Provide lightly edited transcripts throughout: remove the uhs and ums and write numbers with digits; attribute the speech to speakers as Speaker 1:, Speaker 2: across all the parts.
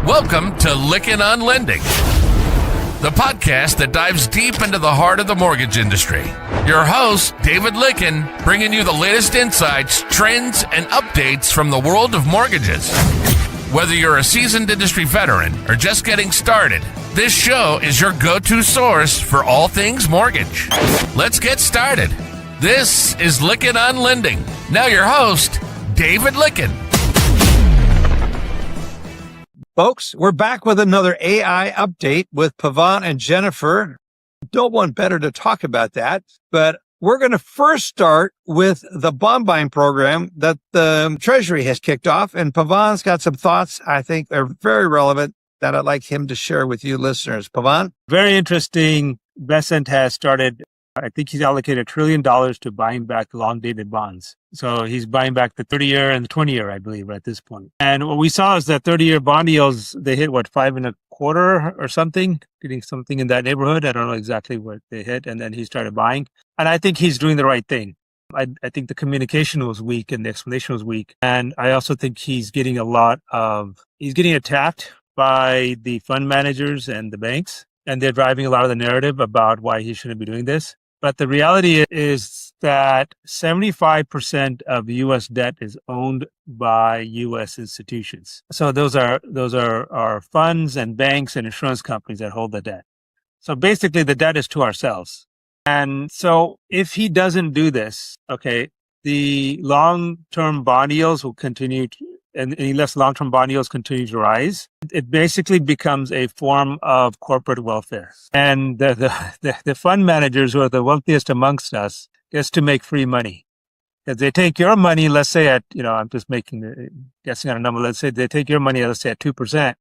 Speaker 1: Welcome to Lykken on Lending, the podcast that dives deep into the heart of the mortgage industry. Your host, David Lykken, bringing you the latest insights, trends, and updates from the world of mortgages. Whether you're a seasoned industry veteran or just getting started, this show is your go-to source for all things mortgage. Let's get started. This is Lykken on Lending. Now your host, David Lykken.
Speaker 2: Folks, we're back with another AI update with Pavan and Jennifer. No one better to talk about that, but we're going to first start with the bond buying program that the Treasury has kicked off, and Pavan's got some thoughts I think are very relevant that I'd like him to share with you listeners. Pavan?
Speaker 3: Very interesting. Besant has started, I think he's allocated $1 trillion to buying back long-dated bonds. So he's buying back the 30-year and the 20-year, I believe, at this point. And what we saw is that 30-year bond yields, they hit, 5.25 or something, getting something in that neighborhood. I don't know exactly what they hit. And then he started buying. And I think he's doing the right thing. I think the communication was weak and the explanation was weak. And I also think he's getting attacked by the fund managers and the banks. And they're driving a lot of the narrative about why he shouldn't be doing this. But the reality is that 75% of U.S. debt is owned by U.S. institutions. So those are funds and banks and insurance companies that hold the debt. So basically, the debt is to ourselves. And so if he doesn't do this, the long-term bond yields will continue and unless long-term bond yields continue to rise, it basically becomes a form of corporate welfare. And the fund managers who are the wealthiest amongst us gets to make free money. If they take your money, let's say at, I'm just guessing on a number, let's say they take your money, let's say at 2%.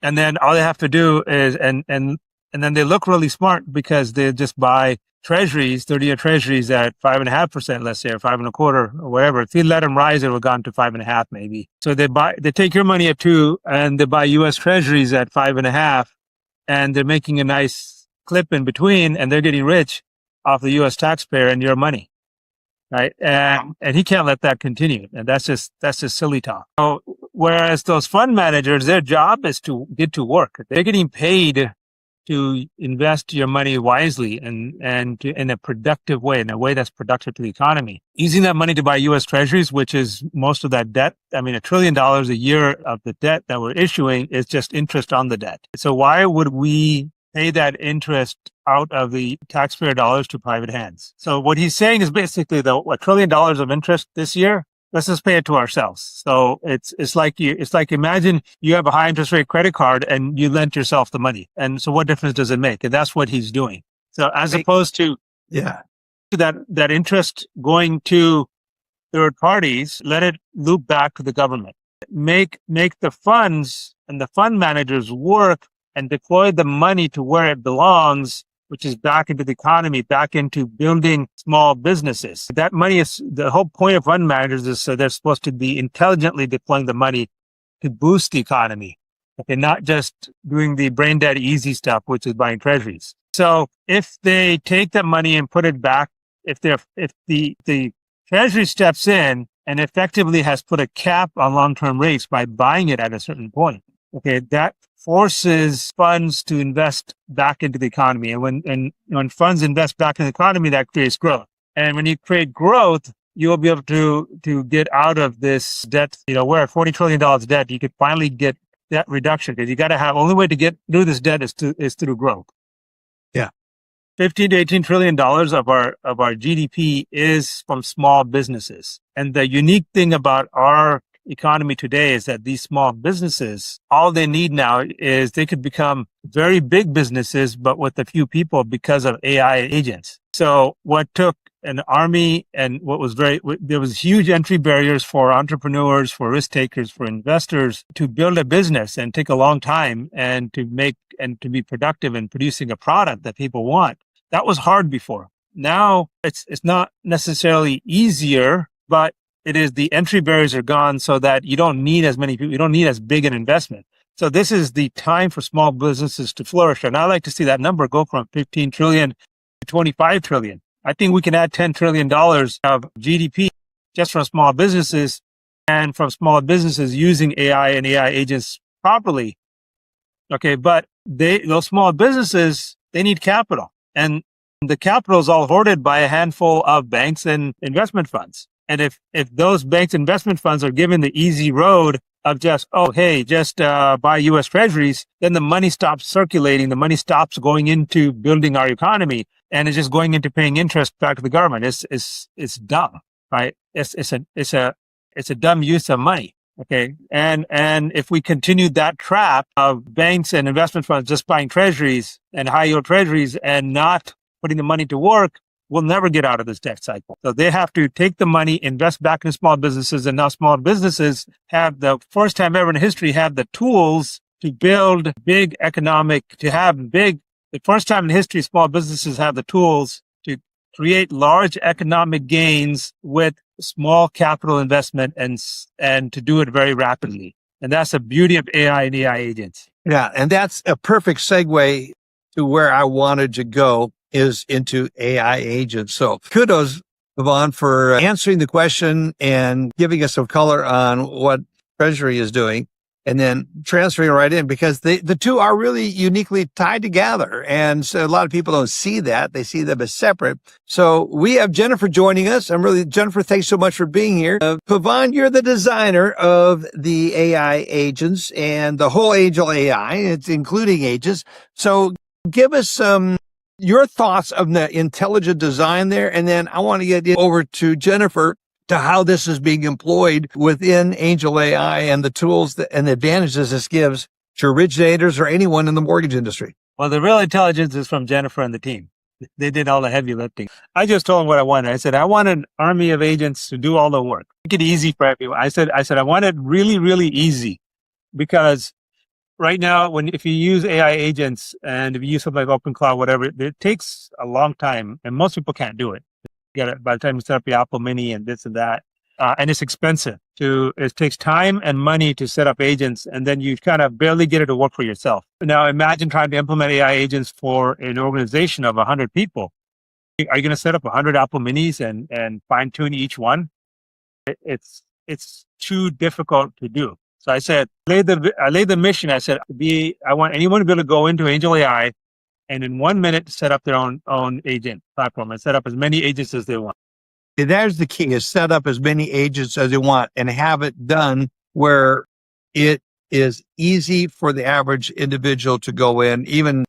Speaker 3: And then all they have to do is, and then they look really smart because they just buy treasuries, 30-year treasuries at 5.5%, let's say, or 5.25 or whatever. If you let them rise, it will have gone to 5.5 maybe. So they take your money at 2 and they buy U.S. treasuries at 5.5, and they're making a nice clip in between, and they're getting rich off the U.S. taxpayer and your money, right? And he can't let that continue, and that's just silly talk. So, whereas those fund managers, their job is to get to work. They're getting paid to invest your money wisely and in a productive way, in a way that's productive to the economy. Using that money to buy U.S. treasuries, which is most of that debt. $1 trillion a year of the debt that we're issuing is just interest on the debt. So why would we pay that interest out of the taxpayer dollars to private hands? So what he's saying is basically $1 trillion of interest this year, let's just pay it to ourselves. So it's like imagine you have a high interest rate credit card and you lent yourself the money. And so what difference does it make? And that's what he's doing. So as opposed to that interest going to third parties, let it loop back to the government. Make the funds and the fund managers work and deploy the money to where it belongs, which is back into the economy, back into building small businesses. That money is, the whole point of fund managers is so they're supposed to be intelligently deploying the money to boost the economy. Not just doing the brain dead easy stuff, which is buying treasuries. So if they take that money and put it back, if the treasury steps in and effectively has put a cap on long-term rates by buying it at a certain point, that forces funds to invest back into the economy. And when funds invest back in the economy, that creates growth. And when you create growth, you will be able to get out of this debt. We're at $40 trillion debt. You could finally get debt reduction because you got to have, only way to get through this debt is through growth.
Speaker 2: Yeah.
Speaker 3: $15 to $18 trillion of our GDP is from small businesses. And the unique thing about our economy today is that these small businesses, all they need now is they could become very big businesses, but with a few people because of AI agents. So what took an army and there was huge entry barriers for entrepreneurs, for risk takers, for investors to build a business and take a long time and to be productive in producing a product that people want. That was hard before. Now it's not necessarily easier, but it is, the entry barriers are gone so that you don't need as many people, you don't need as big an investment. So this is the time for small businesses to flourish. And I like to see that number go from 15 trillion to 25 trillion. I think we can add $10 trillion of GDP just from small businesses, and from small businesses using AI and AI agents properly. Okay. But those small businesses, they need capital, and the capital is all hoarded by a handful of banks and investment funds. And if those banks investment funds are given the easy road of just buy U.S. Treasuries, then the money stops circulating. The money stops going into building our economy, and it's just going into paying interest back to the government. It's dumb, right? It's a dumb use of money. Okay, and if we continue that trap of banks and investment funds just buying Treasuries and high yield Treasuries and not putting the money to work, we'll never get out of this debt cycle. So they have to take the money, invest back in small businesses, and now small businesses have the first time ever in history have the tools to build big the first time in history, small businesses have the tools to create large economic gains with small capital investment and to do it very rapidly. And that's the beauty of AI and AI agents.
Speaker 2: Yeah, and that's a perfect segue to where I wanted to go, is into AI agents. So kudos, Pavan, for answering the question and giving us some color on what Treasury is doing, and then transferring right in, because the two are really uniquely tied together. And so a lot of people don't see that. They see them as separate. So we have Jennifer joining us. Jennifer, thanks so much for being here. Pavan, you're the designer of the AI agents and the whole Angel AI. It's including agents. So give us your thoughts of the intelligent design there. And then I want to get over to Jennifer to how this is being employed within Angel AI and the tools and the advantages this gives to originators or anyone in the mortgage industry.
Speaker 3: Well, the real intelligence is from Jennifer and the team. They did all the heavy lifting. I just told them what I wanted. I said, I want an army of agents to do all the work. Make it easy for everyone. I said, I want it really, really easy, because right now, if you use AI agents and if you use something like OpenCloud, whatever, it takes a long time, and most people can't do it. By the time you set up your Apple Mini and this and that, and it's expensive. It takes time and money to set up agents, and then you kind of barely get it to work for yourself. Now, imagine trying to implement AI agents for an organization of 100 people. Are you going to set up 100 Apple Minis and fine tune each one? It's too difficult to do. So I said, I laid the mission. I said, I want anyone to be able to go into Angel AI and in 1 minute set up their own agent platform and set up as many agents as they want.
Speaker 2: There's the key, is set up as many agents as you want and have it done where it is easy for the average individual to go in, even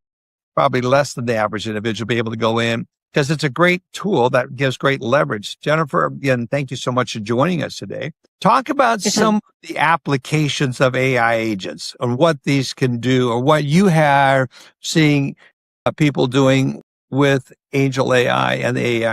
Speaker 2: probably less than the average individual be able to go in, because it's a great tool that gives great leverage. Jennifer, again, thank you so much for joining us today. Talk about some of the applications of AI agents and what these can do, or what you have seeing people doing with Angel AI and the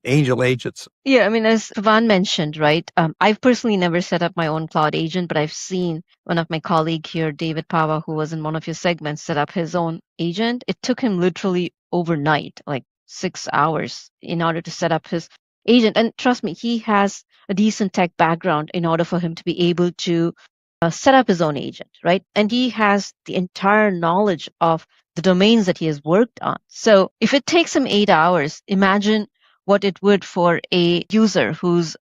Speaker 2: Angel agents.
Speaker 4: Yeah, I mean, as Pavan mentioned, right? I've personally never set up my own cloud agent, but I've seen one of my colleague here, David Pavan, who was in one of your segments, set up his own agent. It took him literally overnight, like 6 hours, in order to set up his agent. And trust me, he has a decent tech background in order for him to be able to set up his own agent, right? And he has the entire knowledge of the domains that he has worked on. So if it takes him 8 hours, imagine what it would for a user who's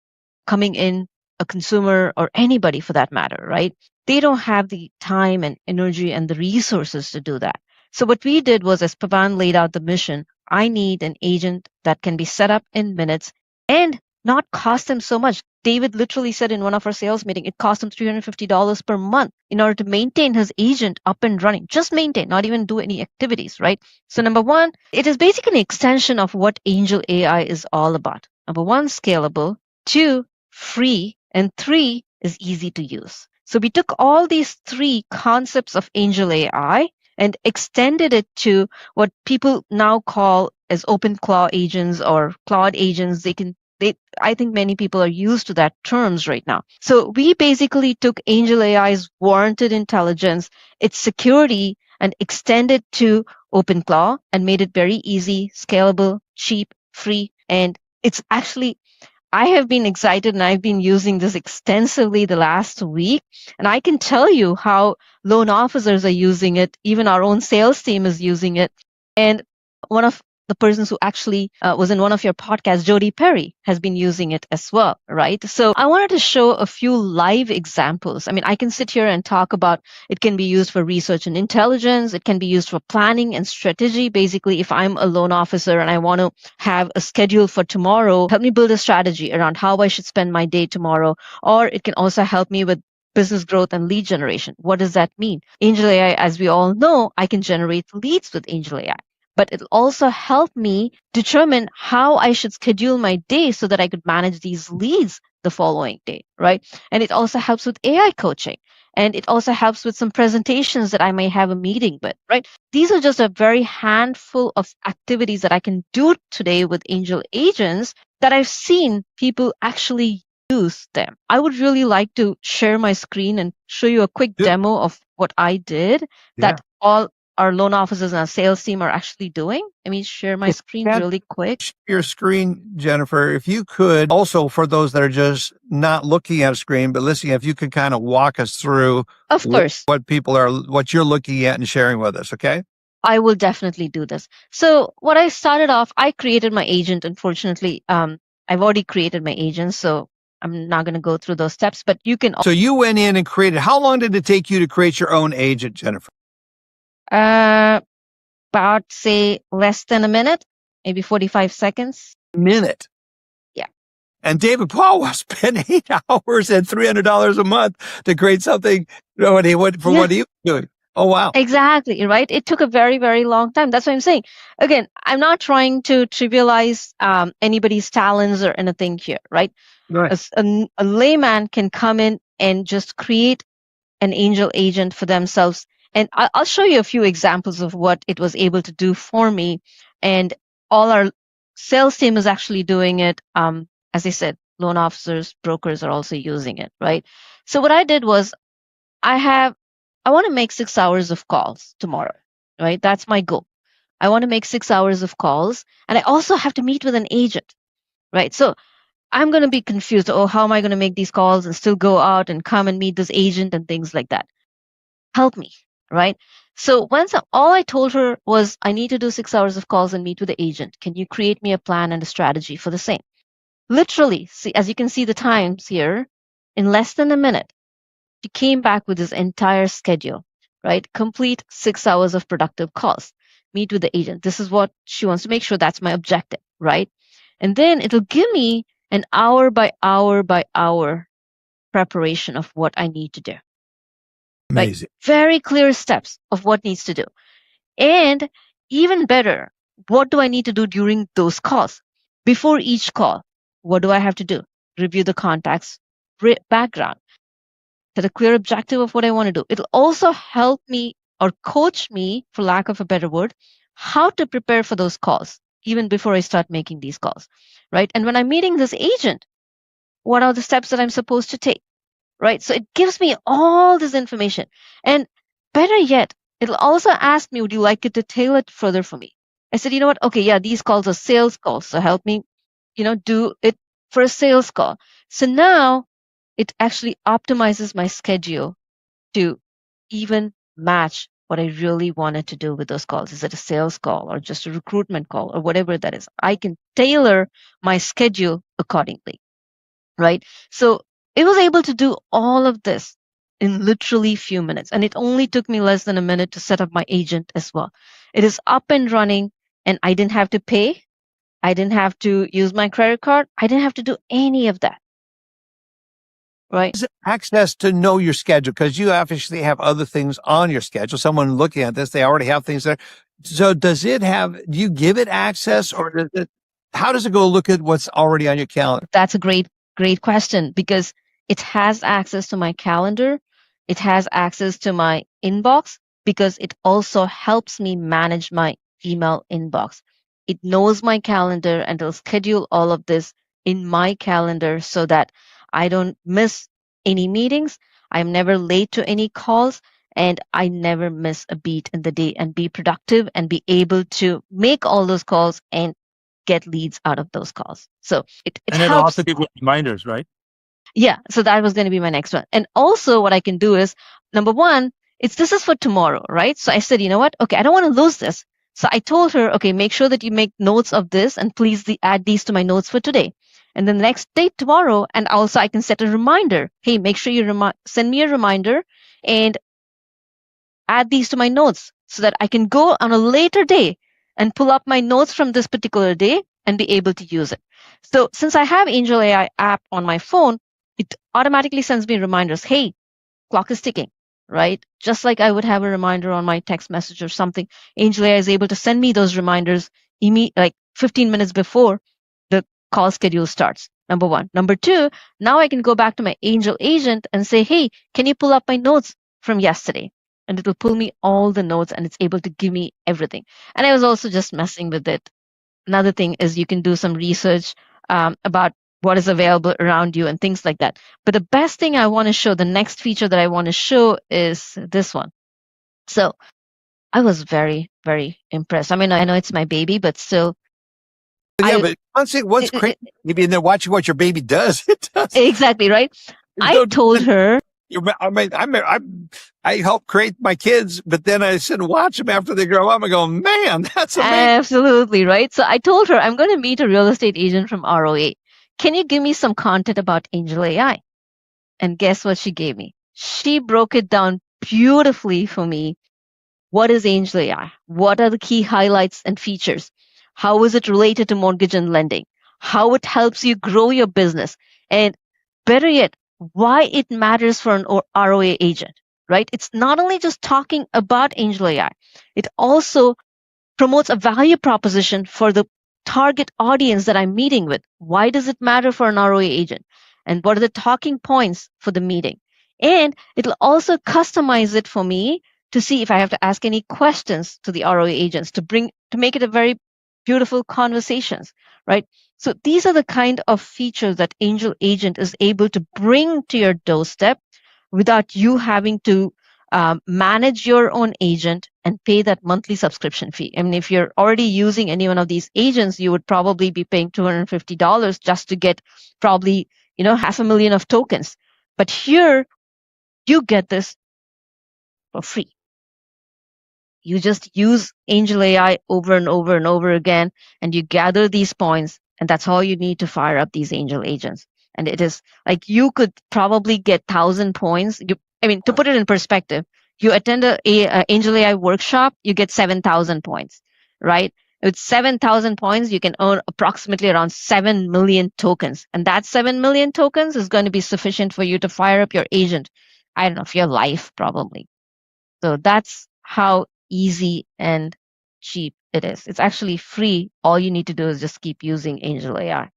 Speaker 4: coming in, a consumer or anybody for that matter, right? They don't have the time and energy and the resources to do that. So what we did was, as Pavan laid out the mission, I need an agent that can be set up in minutes and not cost them so much. David literally said in one of our sales meetings, it cost him $350 per month in order to maintain his agent up and running. Just maintain, not even do any activities, right? So number one, it is basically an extension of what Angel AI is all about. Number one, scalable. 2, free. And 3 is easy to use. So we took all these 3 concepts of Angel AI and extended it to what people now call as open cloud agents or cloud agents. I think many people are used to that terms right now. So we basically took Angel AI's warranted intelligence, its security, and extended to OpenClaw and made it very easy, scalable, cheap, free. And it's actually, I have been excited and I've been using this extensively the last week. And I can tell you how loan officers are using it. Even our own sales team is using it. And one of the person who actually was in one of your podcasts, Jody Perry, has been using it as well, right? So I wanted to show a few live examples. I mean, I can sit here and talk about it can be used for research and intelligence. It can be used for planning and strategy. Basically, if I'm a loan officer and I want to have a schedule for tomorrow, help me build a strategy around how I should spend my day tomorrow. Or it can also help me with business growth and lead generation. What does that mean? Angel AI, as we all know, I can generate leads with Angel AI. But it'll also help me determine how I should schedule my day so that I could manage these leads the following day, right? And it also helps with AI coaching. And it also helps with some presentations that I may have a meeting with, right? These are just a very handful of activities that I can do today with Angel Agents that I've seen people actually use them. I would really like to share my screen and show you a quick demo of what I did that all our loan officers and our sales team are actually doing. Let me share my screen really quick.
Speaker 2: Your screen, Jennifer, if you could also, for those that are just not looking at a screen, but listening, if you could kind of walk us through
Speaker 4: Of course.
Speaker 2: what you're looking at and sharing with us. Okay.
Speaker 4: I will definitely do this. So what I started off, I created my agent. Unfortunately, I've already created my agent, so I'm not going to go through those steps, but you can.
Speaker 2: So you went in and created, how long did it take you to create your own agent, Jennifer?
Speaker 4: About, say, less than a minute, maybe 45 seconds.
Speaker 2: Minute.
Speaker 4: Yeah.
Speaker 2: And David Paul spent 8 hours and $300 a month to create something what he was doing. Oh, wow.
Speaker 4: Exactly, right? It took a very, very long time. That's what I'm saying. Again, I'm not trying to trivialize anybody's talents or anything here, right?
Speaker 2: Right.
Speaker 4: A layman can come in and just create an Angel agent for themselves. And I'll show you a few examples of what it was able to do for me. And all our sales team is actually doing it. As I said, loan officers, brokers are also using it, right? So what I did was I want to make 6 hours of calls tomorrow, right? That's my goal. I want to make 6 hours of calls. And I also have to meet with an agent, right? So I'm going to be confused. Oh, how am I going to make these calls and still go out and come and meet this agent and things like that? Help me, right? So all I told her was, I need to do 6 hours of calls and meet with the agent. Can you create me a plan and a strategy for the same? Literally, see, as you can see the times here, in less than a minute, she came back with this entire schedule, right? Complete 6 hours of productive calls. Meet with the agent. This is what she wants to make sure that's my objective, right? And then it'll give me an hour by hour by hour preparation of what I need to do.
Speaker 2: Amazing.
Speaker 4: Right? Very clear steps of what needs to do. And even better, what do I need to do during those calls? Before each call, what do I have to do? Review the contact's background. Set a clear objective of what I want to do. It'll also help me or coach me, for lack of a better word, how to prepare for those calls, even before I start making these calls, right? And when I'm meeting this agent, what are the steps that I'm supposed to take, right? So it gives me all this information. And better yet, it'll also ask me, would you like it to tailor it further for me? I said, you know what? Okay, yeah, these calls are sales calls. So help me, do it for a sales call. So now it actually optimizes my schedule to even match what I really wanted to do with those calls. Is it a sales call or just a recruitment call or whatever that is? I can tailor my schedule accordingly, right? So it was able to do all of this in literally few minutes. And it only took me less than a minute to set up my agent as well. It is up and running and I didn't have to pay. I didn't have to use my credit card. I didn't have to do any of that. Right.
Speaker 2: Access to know your schedule, because you obviously have other things on your schedule. Someone looking at this, they already have things there. So do you give it access, or how does it go look at what's already on your calendar?
Speaker 4: That's a great question, because it has access to my calendar. It has access to my inbox, because it also helps me manage my email inbox. It knows my calendar and it'll schedule all of this in my calendar so that I don't miss any meetings. I'm never late to any calls, and I never miss a beat in the day, and be productive and be able to make all those calls and get leads out of those calls. So it
Speaker 3: and
Speaker 4: helps.
Speaker 3: It'll also give you reminders, right?
Speaker 4: Yeah. So that was going to be my next one. And also what I can do is, number one, this is for tomorrow, right? So I said, you know what? Okay, I don't want to lose this. So I told her, okay, make sure that you make notes of this and please add these to my notes for today. And then the next day, tomorrow, and also I can set a reminder. Hey, make sure you send me a reminder and add these to my notes so that I can go on a later day and pull up my notes from this particular day and be able to use it. So since I have Angel AI app on my phone, it automatically sends me reminders. Hey, clock is ticking, right? Just like I would have a reminder on my text message or something. Angel AI is able to send me those reminders like 15 minutes before the call schedule starts. Number one. Number two, now I can go back to my Angel agent and say, hey, can you pull up my notes from yesterday? And it will pull me all the notes and it's able to give me everything. And I was also just messing with it. Another thing is you can do some research about what is available around you and things like that. But the best thing I want to show, the next feature that I want to show is this one. So I was very, very impressed. I mean, I know it's my baby, but still.
Speaker 2: Yeah, but what's crazy? Maybe they're watching what your baby does. It does.
Speaker 4: Exactly, right? I told her.
Speaker 2: I mean, I help create my kids, but then I sit and watch them after they grow up and go, man, that's amazing.
Speaker 4: Absolutely, right? So I told her, I'm going to meet a real estate agent from ROA. Can you give me some content about Angel AI? And guess what she gave me? She broke it down beautifully for me. What is Angel AI? What are the key highlights and features? How is it related to mortgage and lending? How it helps you grow your business? And better yet, why it matters for an ROA agent, right? It's not only just talking about Angel AI, it also promotes a value proposition for the target audience that I'm meeting with. Why does it matter for an ROA agent? And what are the talking points for the meeting? And it'll also customize it for me to see if I have to ask any questions to the ROA agents to make it a very beautiful conversations, right? So these are the kind of features that Angel Agent is able to bring to your doorstep without you having to manage your own agent and pay that monthly subscription fee. I mean, if you're already using any one of these agents, you would probably be paying $250 just to get probably, 500,000 of tokens. But here, you get this for free. You just use Angel AI over and over and over again, and you gather these points, and that's all you need to fire up these Angel agents. And it is like you could probably get 1,000 points. To put it in perspective, you attend a Angel AI workshop, you get 7,000 points, right? With 7,000 points, you can earn approximately around 7 million tokens. And that 7 million tokens is going to be sufficient for you to fire up your agent, I don't know, for your life, probably. So that's how easy and cheap it is. It's actually free. All you need to do is just keep using Angel AI.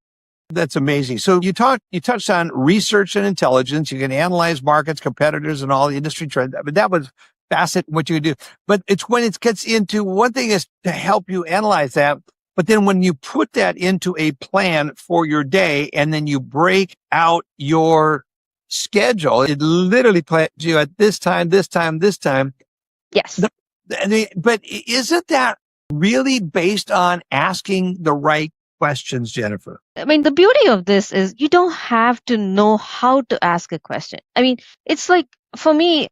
Speaker 2: That's amazing. So you touched on research and intelligence. You can analyze markets, competitors, and all the industry trends. But that was facet what you do. But it's when it gets into one thing is to help you analyze that. But then when you put that into a plan for your day and then you break out your schedule, it literally plans you at this time, this time, this time.
Speaker 4: Yes.
Speaker 2: But isn't that really based on asking the right questions, Jennifer?
Speaker 4: I mean, the beauty of this is you don't have to know how to ask a question. I mean, it's like, for me,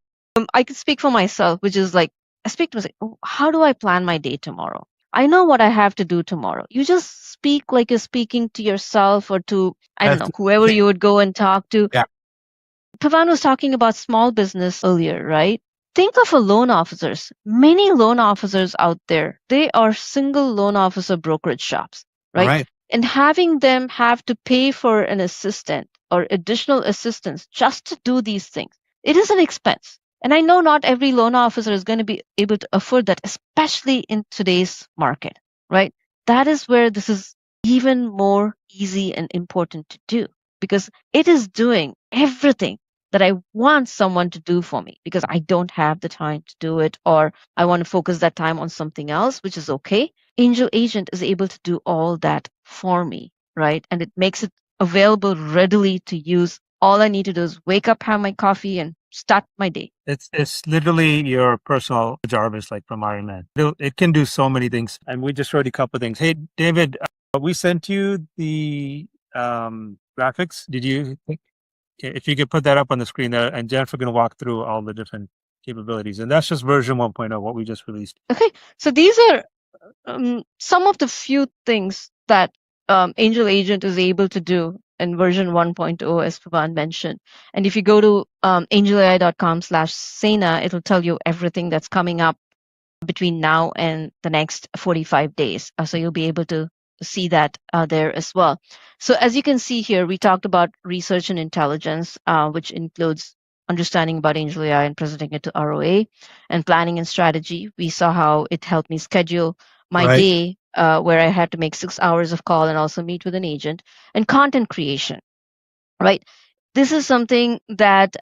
Speaker 4: I can speak for myself, which is like, I speak to myself, how do I plan my day tomorrow? I know what I have to do tomorrow. You just speak like you're speaking to yourself or to, I don't know, whoever you would go and talk to.
Speaker 2: Yeah.
Speaker 4: Pavan was talking about small business earlier, right? Think of a loan officers. Many loan officers out there, they are single loan officer brokerage shops, right? And having them have to pay for an assistant or additional assistance just to do these things, it is an expense. And I know not every loan officer is going to be able to afford that, especially in today's market, right? That is where this is even more easy and important to do because it is doing everything that I want someone to do for me because I don't have the time to do it or I want to focus that time on something else, which is okay. Angel Agent is able to do all that for me, right? And it makes it available readily to use. All I need to do is wake up, have my coffee, and start my day.
Speaker 3: It's literally your personal Jarvis, like from Iron Man. It can do so many things. And we just showed you a couple of things. Hey, David, we sent you the graphics. Did you think? Okay, if you could put that up on the screen there, and Jennifer going to walk through all the different capabilities. And that's just version 1.0, what we just released.
Speaker 4: Okay, so these are some of the few things that Angel Agent is able to do in version 1.0, as Pavan mentioned. And if you go to angelai.com/Sena, it'll tell you everything that's coming up between now and the next 45 days. So you'll be able to see that there as well. So as you can see here, we talked about research and intelligence, which includes understanding about Angel AI and presenting it to ROA, and planning and strategy. We saw how it helped me schedule my
Speaker 2: Right.
Speaker 4: day where I had to make 6 hours of call and also meet with an agent, and content creation, right? This is something that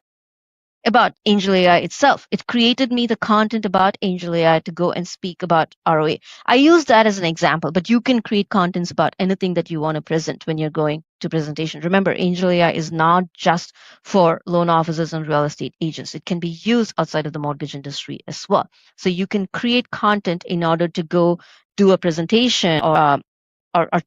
Speaker 4: about Angel AI itself. It created me the content about Angel AI to go and speak about ROA. I use that as an example, but you can create contents about anything that you want to present when you're going to presentation. Remember, Angel AI is not just for loan officers and real estate agents. It can be used outside of the mortgage industry as well. So you can create content in order to go do a presentation or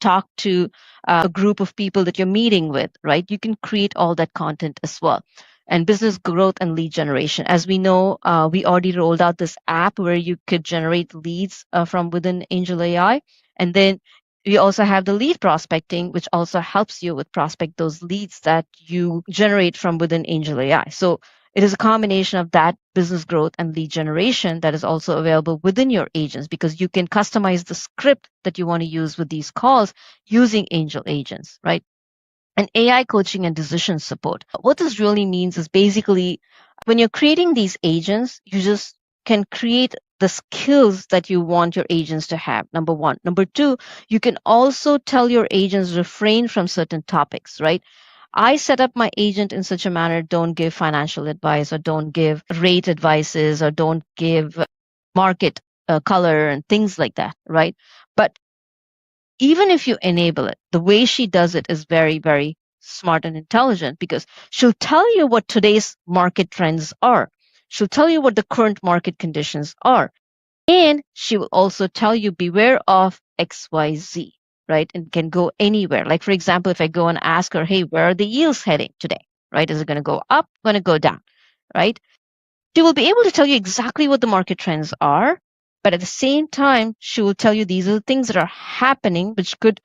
Speaker 4: talk to a group of people that you're meeting with, right? You can create all that content as well. And business growth and lead generation. As we know, we already rolled out this app where you could generate leads from within Angel AI. And then we also have the lead prospecting, which also helps you with prospect those leads that you generate from within Angel AI. So it is a combination of that business growth and lead generation that is also available within your agents, because you can customize the script that you want to use with these calls using Angel Agents, right? And AI coaching and decision support. What this really means is basically when you're creating these agents, you just can create the skills that you want your agents to have, number one. Number two, you can also tell your agents refrain from certain topics, right? I set up my agent in such a manner, don't give financial advice or don't give rate advices or don't give market color and things like that, right? But even if you enable it, the way she does it is very, very smart and intelligent, because she'll tell you what today's market trends are. She'll tell you what the current market conditions are. And she will also tell you beware of XYZ, right? And can go anywhere. Like, for example, if I go and ask her, hey, where are the yields heading today, right? Is it going to go up, going to go down, right? She will be able to tell you exactly what the market trends are. But at the same time, she will tell you these are the things that are happening which could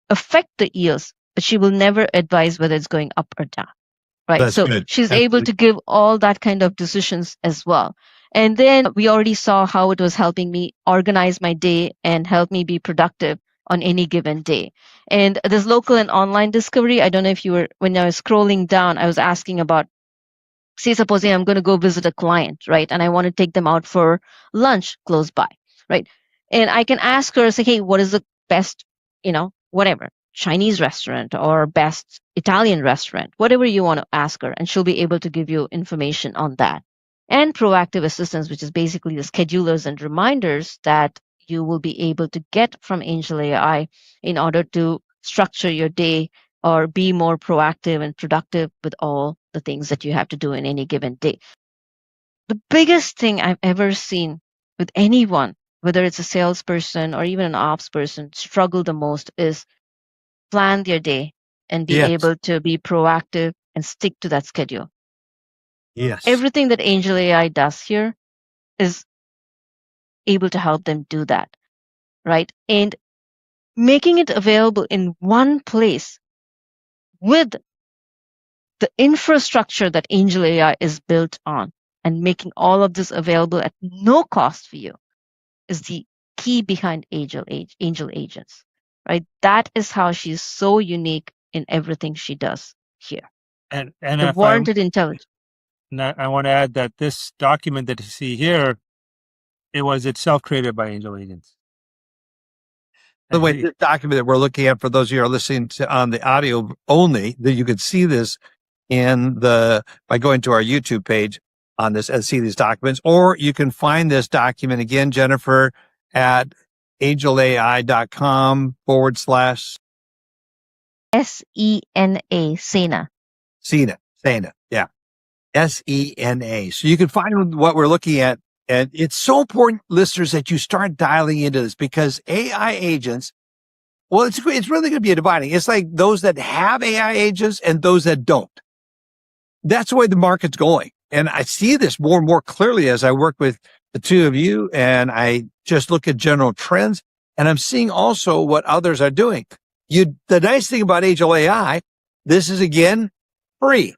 Speaker 4: affect the yields, but she will never advise whether it's going up or down, right?
Speaker 2: That's
Speaker 4: So
Speaker 2: good.
Speaker 4: she's
Speaker 2: That's
Speaker 4: able
Speaker 2: good.
Speaker 4: to give all that kind of decisions as well. And then we already saw how it was helping me organize my day and help me be productive on any given day. And this local and online discovery, I don't know if you were, when I was scrolling down, I was asking about, say, supposing I'm going to go visit a client, right? And I want to take them out for lunch close by, right? And I can ask her, say, hey, what is the best, whatever, Chinese restaurant or best Italian restaurant, whatever you want to ask her, and she'll be able to give you information on that. And proactive assistance, which is basically the schedulers and reminders that you will be able to get from Angel AI in order to structure your day or be more proactive and productive with all the things that you have to do in any given day. The biggest thing I've ever seen with anyone, whether it's a salesperson or even an ops person, struggle the most is plan their day and be
Speaker 2: Yes.
Speaker 4: able to be proactive and stick to that schedule.
Speaker 2: Yes.
Speaker 4: Everything that Angel AI does here is able to help them do that, right? And making it available in one place with the infrastructure that Angel AI is built on, and making all of this available at no cost for you, is the key behind Angel Agents, right? That is how she's so unique in everything she does here.
Speaker 3: And
Speaker 4: The
Speaker 3: if
Speaker 4: warranted intelligence.
Speaker 3: I want to add that this document that you see here, it was itself created by Angel Agents.
Speaker 2: By the way, this document that we're looking at, for those of you who are listening to on the audio only, that you can see this by going to our YouTube page on this and see these documents, or you can find this document again, Jennifer, at angelai.com /
Speaker 4: SENA.
Speaker 2: Sena. Yeah. SENA. So you can find what we're looking at. And it's so important, listeners, that you start dialing into this, because AI agents, well, it's really going to be a dividing. It's like those that have AI agents and those that don't. That's the way the market's going. And I see this more and more clearly as I work with the two of you and I just look at general trends, and I'm seeing also what others are doing. The nice thing about Angel AI, this is again free.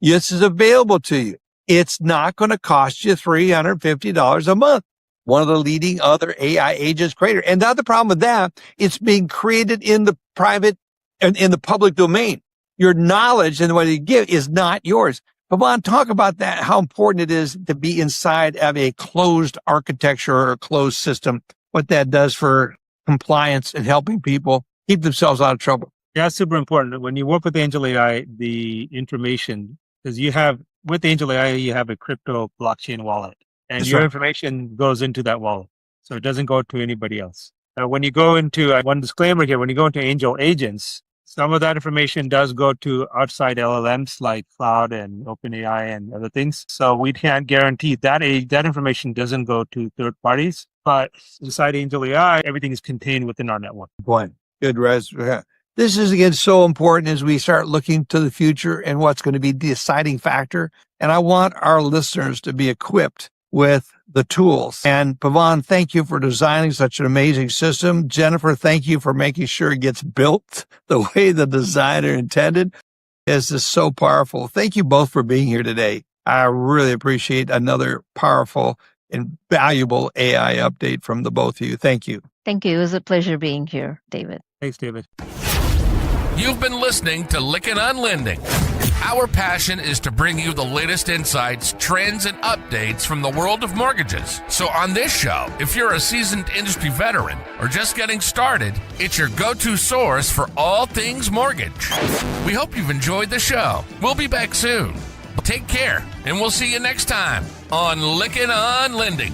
Speaker 2: This is available to you. It's not going to cost you $350 a month. One of the leading other AI agents creator. And the other problem with that, it's being created in the private and in the public domain. Your knowledge and what you give is not yours. Pavan, talk about that, how important it is to be inside of a closed architecture or a closed system, what that does for compliance and helping people keep themselves out of trouble.
Speaker 3: Yeah, super important. When you work with Angel AI, the information, because with Angel AI, you have a crypto blockchain wallet, and
Speaker 2: That's
Speaker 3: your
Speaker 2: right.
Speaker 3: information goes into that wallet. So it doesn't go to anybody else. When you go into, one disclaimer here, when you go into Angel agents, some of that information does go to outside LLMs like Cloud and OpenAI and other things. So we can't guarantee that that information doesn't go to third parties. But inside Angel AI, everything is contained within our network.
Speaker 2: Point. Good, Rez. Yeah. This is, again, so important as we start looking to the future and what's going to be the deciding factor. And I want our listeners to be equipped with the tools. And Pavan, thank you for designing such an amazing system. Jennifer, thank you for making sure it gets built the way the designer intended. This is so powerful. Thank you both for being here today. I really appreciate another powerful and valuable AI update from the both of you. Thank you.
Speaker 4: Thank you. It was a pleasure being here, David.
Speaker 3: Thanks, David.
Speaker 1: You've been listening to Lykken on Lending. Our passion is to bring you the latest insights, trends, and updates from the world of mortgages. So on this show, if you're a seasoned industry veteran or just getting started, it's your go-to source for all things mortgage. We hope you've enjoyed the show. We'll be back soon. Take care, and we'll see you next time on Lykken on Lending.